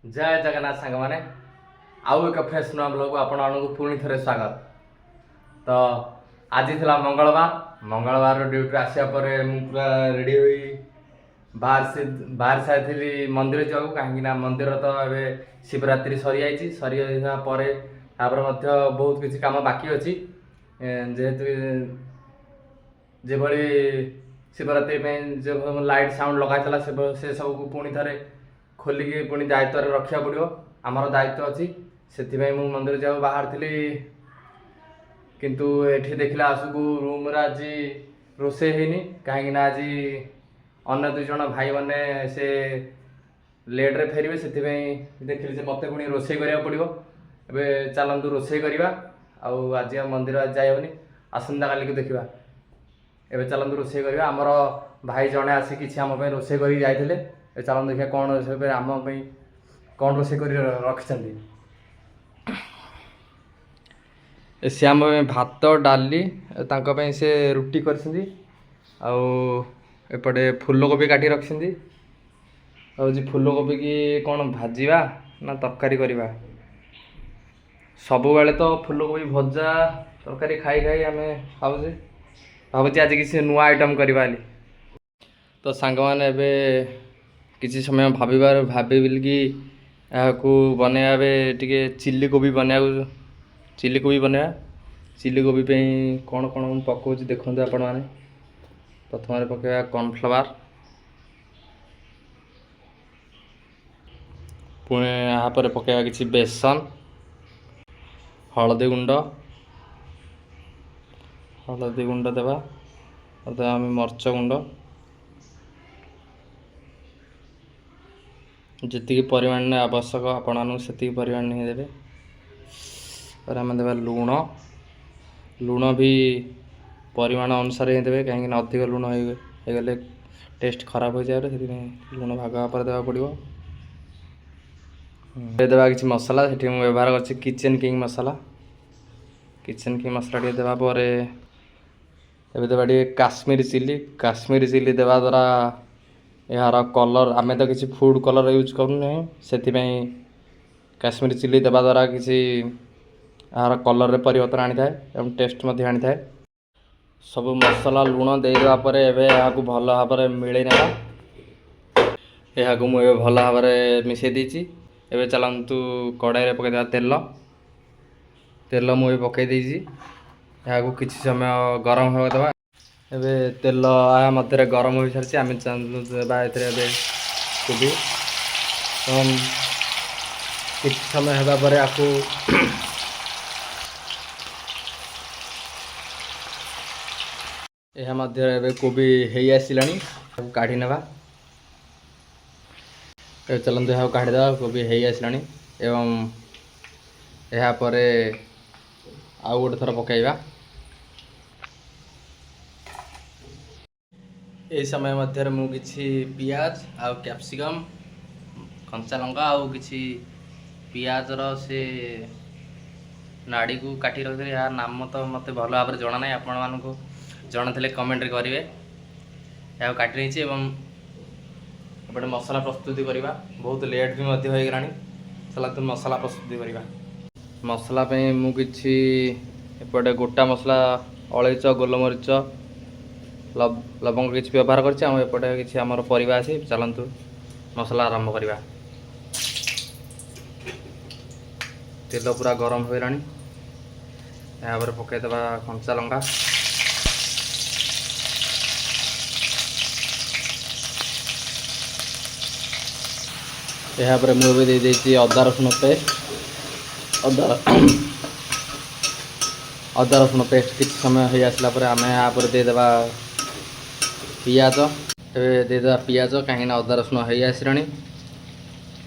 जय जगन्नाथ सांग मैंने आउ एक फ्रेश नुआ ब्लॉग को आपण पुणी थे स्वागत। तो आज थी मंगलवार ड्यूटी आसा पूरा रेडी हुई बाहर सारी मंदिर जाऊ कहीं मंदिर तो ये शिवरात्रि सरी सरी बहुत किसी कम बाकी अच्छी जेहेतु जो शिवरात्रि जो लाइट साउंड लगाई से सब को पुणी थे खोलिकी पुणी दायित्व रखा पड़ो आमर दायित्व अच्छी से मु मंदिर जाऊ बाहर थी किंतु एठी देखला आसुकू रूम रे आज रोसे हेनी कहीं आज अन्य दुई जन भाई मैंने से लेट रे फेरबे से देखिली से मत पुणी रोसे करा पड़ो ए चलतु रोसे करवा आज मंदिर आज जाइबनी आसंता काली को देखा एवं चलतु रोसे करवा आमर भाई जड़े आसी कि आम रोसे कर जाते चलतु देखिए कौन आम कौन रोसे कर रखिंट श्याम भात डाली से रुटी कर एपटे फूलकोबी काटी रखी फूलकोबी की कौन भाजवा ना तरकारी करवा सब बेले तो फूलकोबी भजा तरकारी खाई खाई आम भावुचे भावुचे आज किसी नुआ आइटम करवा तो सांग मैंने किसी समय भाविल कि बनैबे टे चिल्ली कोबी बनवा चिल्ली कोबी बनवा चिल्ली कोबी पे कौन कौन पकाऊँ देखते आपण मैंने प्रथम पकड़ा कॉर्नफ्लावर पुणे यहाँ पर पकड़ा कि बेसन हलदी गुंड देवा आम मर्च गुंड जी परिमाण आवश्यक आपण से परिमाण नहीं देवे और आम देवा लुण भी परिमाण अनुसार ही देवे कहीं अधिक लुण हो गले टेस्ट खराब हो जाए से लुण भाग पर देवा पड़ो देवा कि मसला से व्यवहार कर किचन किंग मसला टे देवा पर देवा काश्मीरी चिल्ली देवा द्वारा यार कलर आम तो किसी फूड कलर यूज करूँ से काश्मीरी चिल्ली देवा द्वारा किसी यार कलर रे परिवर्तन आनी थाए एवं टेस्ट आनी थाए सब मसला लुण देदेवा पर एवं भल भाव मिले ना यह मुझे भल भाव मिसई देती एवं चलतु कड़ाई पकईदे तेल मुझे पकई यहाँ किसी समय गरम हो देवा एवं तेल या मध्य गरम हो सारी आम देवा कोबी किसी समय होगा आपको यह मध्य कोबी हो आसला काढ़ी नेबा चलते यहाँ काढ़ीदे कोबी हो आसला एवं यहाँ पर आउ गोटे थर पकईवा यही समय मध्य मु किछि पियाज आ कैप्सिकम कंचा लंका आउ किछि पियाज से नाड़ी को काटी रखी यार नाम तो मत भल भाव जना ना आपण मानक जन थे कमेंट करेंगे या काटी नहीं एपटे मसला प्रस्तुति करवा बहुत लेट भी होगला चलते मसला प्रस्तुति करवा मसला मुझे एपटे गोटा मसला अलैच गोलमरीच लवंग किसी व्यवहार करपटे किसी आमर परिवा अच्छे चलतु मसला आरंभ करवा तेल पूरा गरम होगा यहाँ पर पकईदे कंचा लंका यहाँ पर मुझे दे अदा रसुण पेस्ट अदा रसुण पेस्ट किसी समय हो आसला आम यहाँ पर देदेवा पियाज देदेवा पियाज कहीं अदा रसुण हो आसला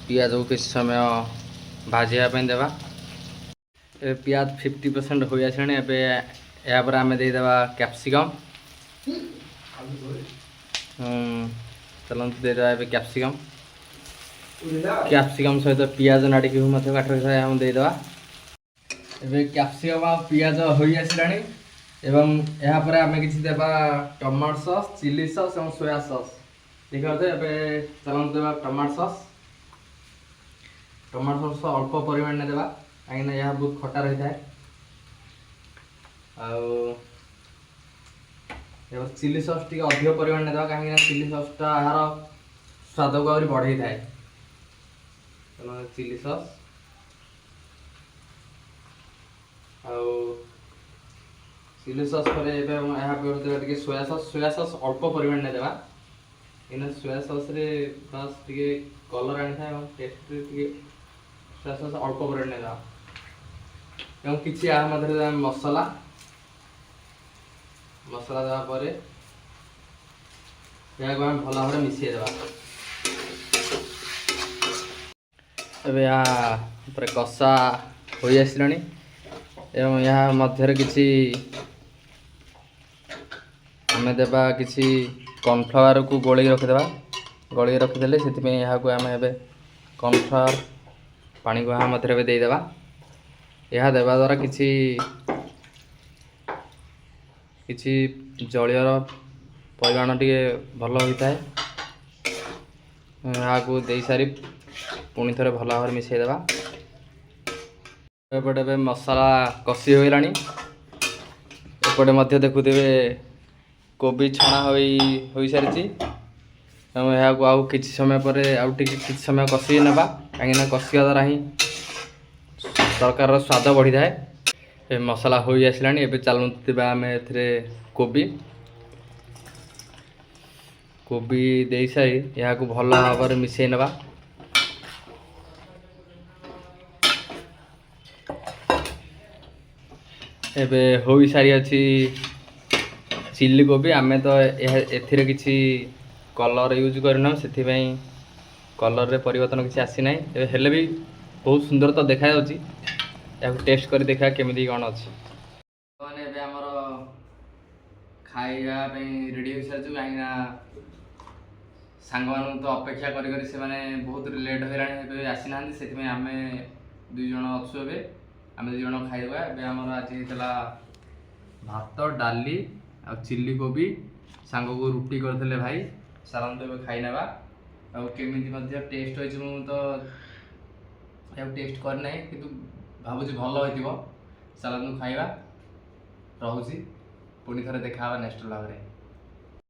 पियाज को किसी समय भाजापी देवा पियाज 50% हो आसला यहाँ पर आम देदेवा कैप्सिकम चलते देदेवा कैप्सिकम कैप्सिकम सहित पियाज नाड़ी की काट रखा हम देदेवा कैप्सिकम आ पियाज हो आसला एवं यहाँ पर आम किसी देवा टमाटो सॉस चिली सॉस और सोया सॉस देखा चलते देवा टमाटो सॉस टमाटो सॉस अल्प परिमाण देवा कहीं यह बहुत खटा रही है। चिली सॉस टी अधिक परिमाण देवा कहीं चिली सॉसटा यार स्वाद को आहरी बढ़ई थाए। चिली सॉस चिली सॉस पर सोया सॉस अल्प परिमाण में देवा इन सोया सॉस रे बस टिके कलर आनी था टेस्ट टिके सोया सॉस अल्प परिमाण में देवा एवं किछि आ मधुर मसाला मसाला देवा पर या को हम भला भाबरे मिसै देवा। एबे या पर कसा होई आसिलानी एवं यहाँ मध्य किसी आम देवा किसी कॉर्नफ्लावर को गोल रखिदे रखिदेले से यहाँ को आम ए कॉर्नफ्लावर पानी को यहाँ मध्य देदेवा। यह देवा द्वारा किसी किसी जलियर परिमाण टे भल होता है। यहाँ को दे सारी पुणी थे भल भाव मिसई देवा। एपटे मसला कषि होगा एपटे मध्य देखुवे कोबी छणा हो सारी यहाँ को आउ किसी समय पर आउ किसी समय कषि ना कहीं कषिया द्वारा ही तरकार स्वाद बढ़ी थाए। मसला हो आसला चलते आम कोबी कोबी दे सारी यहाँ को भल भाव मिसई नवा। एबे हो सारी अच्छी चिल्ली कोबी आमे तो एथिरे किसी कलर यूज करना से कलर रे परिवर्तन किसी आसी ना हेले भी बहुत सुंदर तो देखा या टेस्ट कर देखा केमी कौन अच्छी मैंने आमर खाइबा रेडी हो सारी कहीं सांग मान तो अपेक्षा करी से बहुत लेट हो आसी ना से आम दुई जन अच्छु ए आम दुई जन खाइबा। आमर आज होता भात डाली आ चिल्ली कोबी सांग को रुटी करते भाई सारंत ए खाई ना केमी टेस्ट हो तो टेस्ट करना कि भावुँ भल हो सारंत खाइबा। रहुची पुणी थे देखा नेक्स्ट ब्लॉग रे।